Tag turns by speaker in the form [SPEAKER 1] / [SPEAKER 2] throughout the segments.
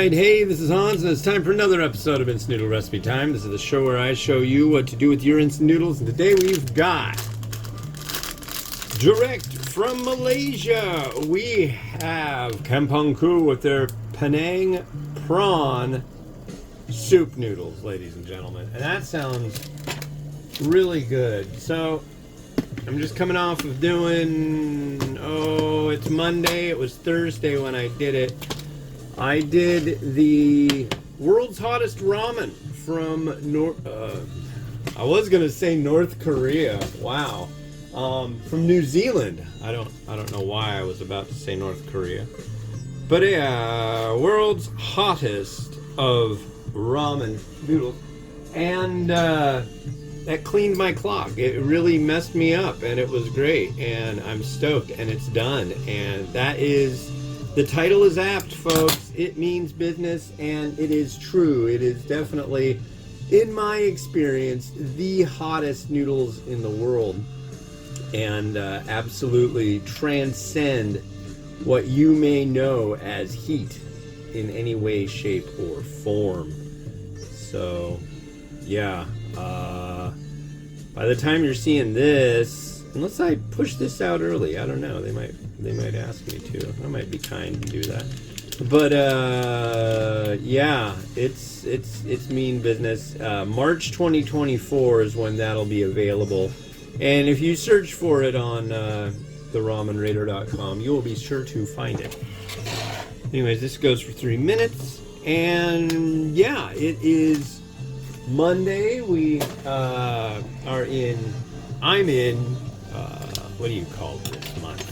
[SPEAKER 1] Alright, hey, this is Hans, and it's time for another episode of Instant Noodle Recipe Time. This is the show where I show you what to do with your instant noodles, and today we've got, direct from Malaysia, we have KampongKu with their Penang prawn soup noodles, ladies and gentlemen. And that sounds really good. So, I'm just coming off of doing, it's Monday, it was Thursday when I did it. I did the world's hottest ramen from I was gonna say North Korea. Wow. From New Zealand. I don't know why I was about to say North Korea. But yeah, world's hottest of ramen noodles. And that cleaned my clock. It really messed me up, and it was great, and I'm stoked, and it's done. And that is, the title is apt, folks. It means business, and it is true. It is definitely, in my experience, the hottest noodles in the world, and absolutely transcend what you may know as heat in any way, shape, or form. So, yeah. By the time you're seeing this, unless I push this out early, I don't know. They might ask me to. I might be kind and do that. But yeah, it's mean business. March 2024 is when that'll be available. And if you search for it on theramenraider.com, you will be sure to find it. Anyways, this goes for 3 minutes. And yeah, it is Monday. I'm in, what do you call this month?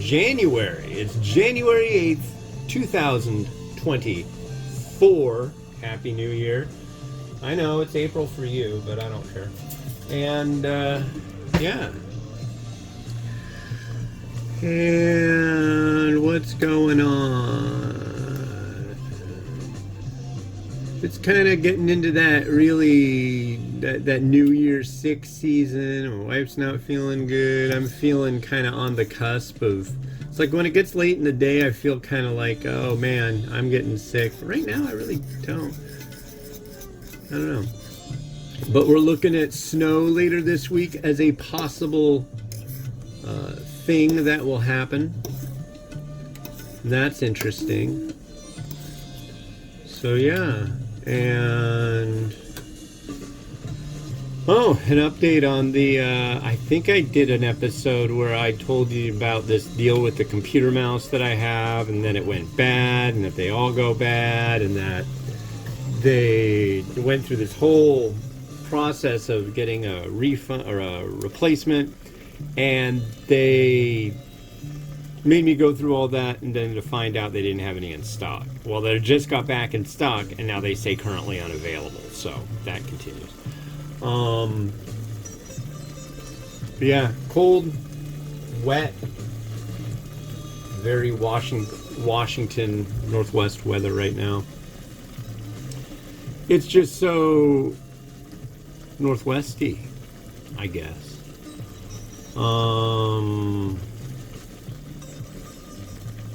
[SPEAKER 1] January. It's January 8th, 2024. Happy New Year. I know it's April for you, but I don't care. And, yeah. And what's going on? It's kind of getting into that that New Year's 6 season. My wife's not feeling good. I'm feeling kind of on the cusp of, it's like when it gets late in the day, I feel kind of like, oh man, I'm getting sick. But right now, I really don't. I don't know. But we're looking at snow later this week as a possible thing that will happen. That's interesting. So yeah. And an update on the I think I did an episode where I told you about this deal with the computer mouse that I have, and then it went bad, and that they all go bad, and that they went through this whole process of getting a refund or a replacement, and they made me go through all that, and then to find out they didn't have any in stock. Well, they just got back in stock, and now they say currently unavailable. So that continues. Yeah, cold, wet, very Washington Northwest weather right now. It's just so northwesty, I guess.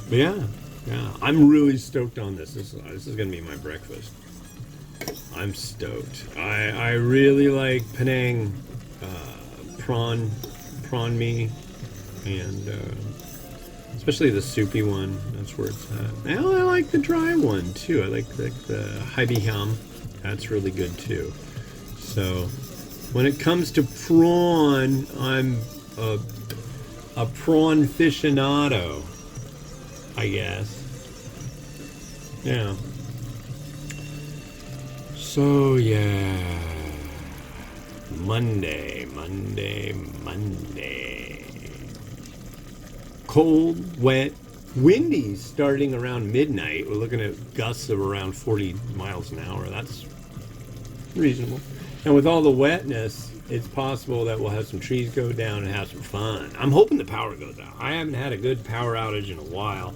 [SPEAKER 1] But yeah, I'm really stoked on this. This is gonna be my breakfast. I'm stoked. I really like Penang prawn mee, and especially the soupy one. That's where it's at. And I like the dry one too. I like the Haibi Ham. That's really good too. So when it comes to prawn, I'm a prawn aficionado, I guess. Yeah. So yeah, Monday. Cold, wet, windy starting around midnight. We're looking at gusts of around 40 miles an hour. That's reasonable. And with all the wetness, it's possible that we'll have some trees go down and have some fun. I'm hoping the power goes out. I haven't had a good power outage in a while,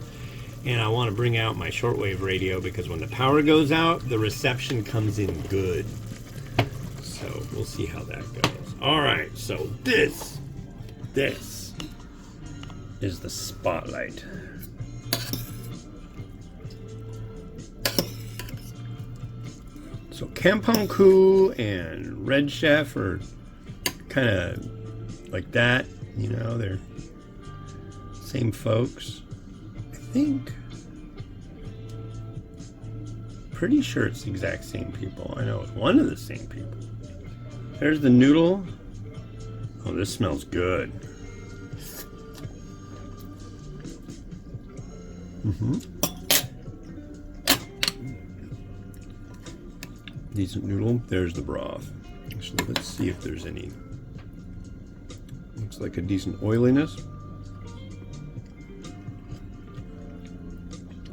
[SPEAKER 1] and I want to bring out my shortwave radio because when the power goes out, the reception comes in good. So we'll see how that goes. All right, so this is the spotlight. So KampongKu and Red Chef are kind of like that, you know, they're same folks. I think, pretty sure it's the exact same people. I know it's one of the same people. There's the noodle. Oh, this smells good. Decent noodle. There's the broth. Actually, let's see if there's any. Looks like a decent oiliness.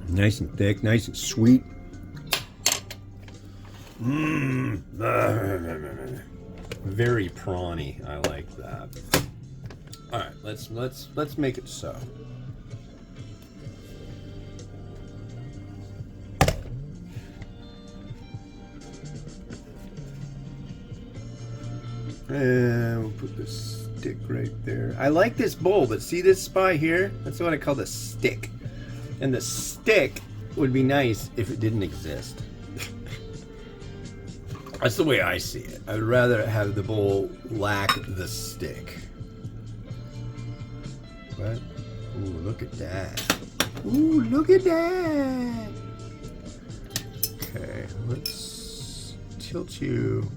[SPEAKER 1] Nice and thick, nice and sweet. Very prawny. I like that. All right, let's make it so. And we'll put this stick right there. I like this bowl, but see this spot here? That's what I call the stick. And the stick would be nice if it didn't exist. That's the way I see it. I would rather have the bowl lack the stick. But, ooh, look at that. Ooh, look at that. Okay, let's tilt you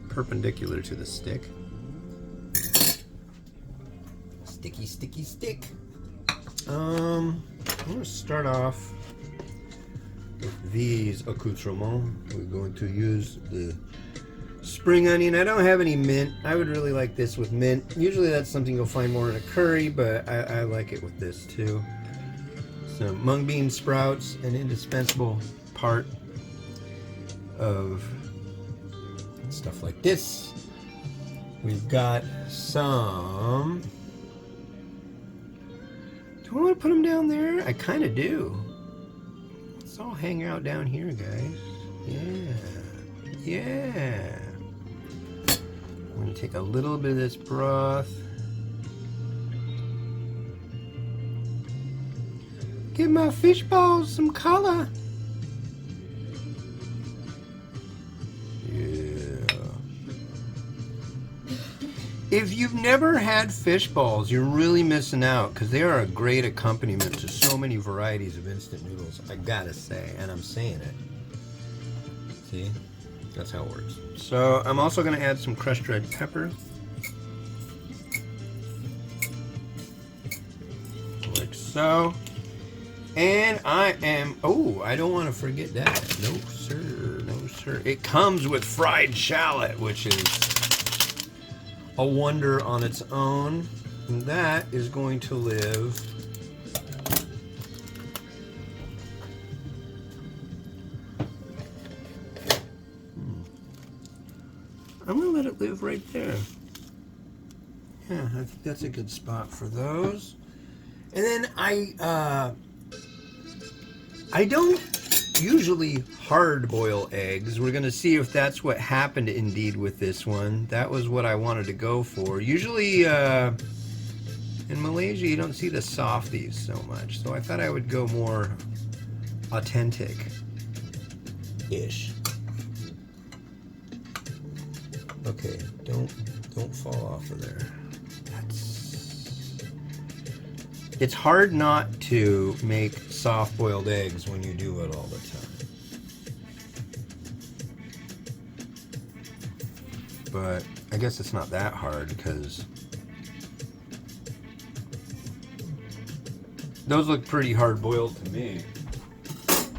[SPEAKER 1] perpendicular to the stick. Sticky, sticky, stick. I'm going to start off with these accoutrements. We're going to use the spring onion. I don't have any mint. I would really like this with mint. Usually that's something you'll find more in a curry, but I like it with this too. Some mung bean sprouts, an indispensable part of stuff like this. We've got some. Do I want to put them down there? I kind of do. Let's all hang out down here, guys. Yeah. Yeah. I'm going to take a little bit of this broth. Give my fish balls some color. If you've never had fish balls, you're really missing out because they are a great accompaniment to so many varieties of instant noodles, I gotta say, and I'm saying it. See? That's how it works. So I'm also gonna add some crushed red pepper. Like so. And I don't want to forget that. No sir, no sir. It comes with fried shallot, which is a wonder on its own, and that is going to live I'm gonna let it live right there. Yeah, I think that's a good spot for those. And then I don't usually hard boil eggs. We're gonna see if that's what happened indeed with this one. That was what I wanted to go for. Usually in Malaysia you don't see the softies so much, so I thought I would go more authentic-ish. Okay, don't fall off of there. It's hard not to make soft-boiled eggs when you do it all the time. But I guess it's not that hard because those look pretty hard-boiled to me. So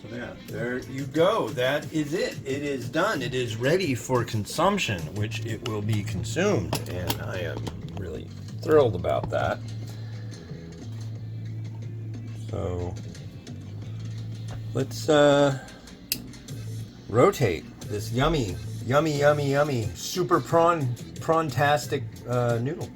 [SPEAKER 1] yeah, there you go. That is it. It is done. It is ready for consumption, which it will be consumed. And I am really thrilled about that. So let's rotate this yummy super prawn-tastic noodle.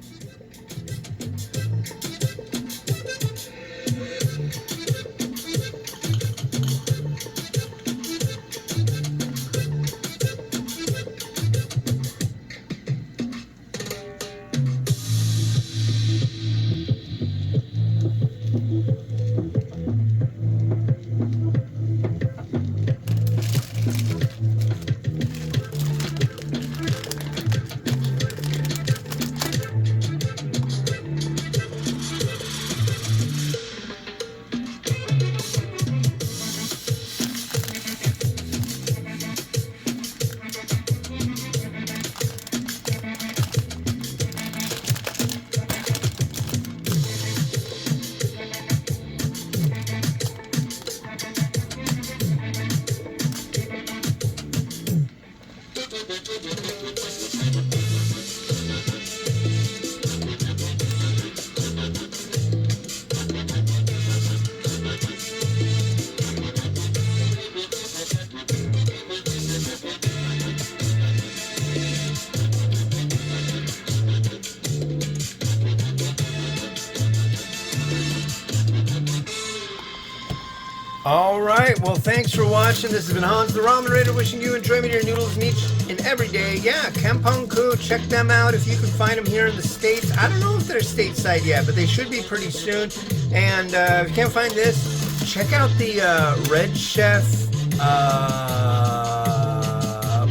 [SPEAKER 1] All right, well, thanks for watching. This has been Hans the Ramen Raider wishing you enjoyment of your noodles and each and every day. Yeah, KampongKu, check them out if you can find them here in the States. I don't know if they're stateside yet, but they should be pretty soon. And if you can't find this, check out the Red Chef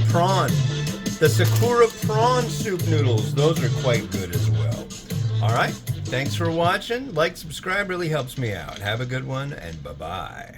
[SPEAKER 1] prawn. The Sakura prawn soup noodles. Those are quite good as well. All right, thanks for watching. Like, subscribe, really helps me out. Have a good one, and bye-bye.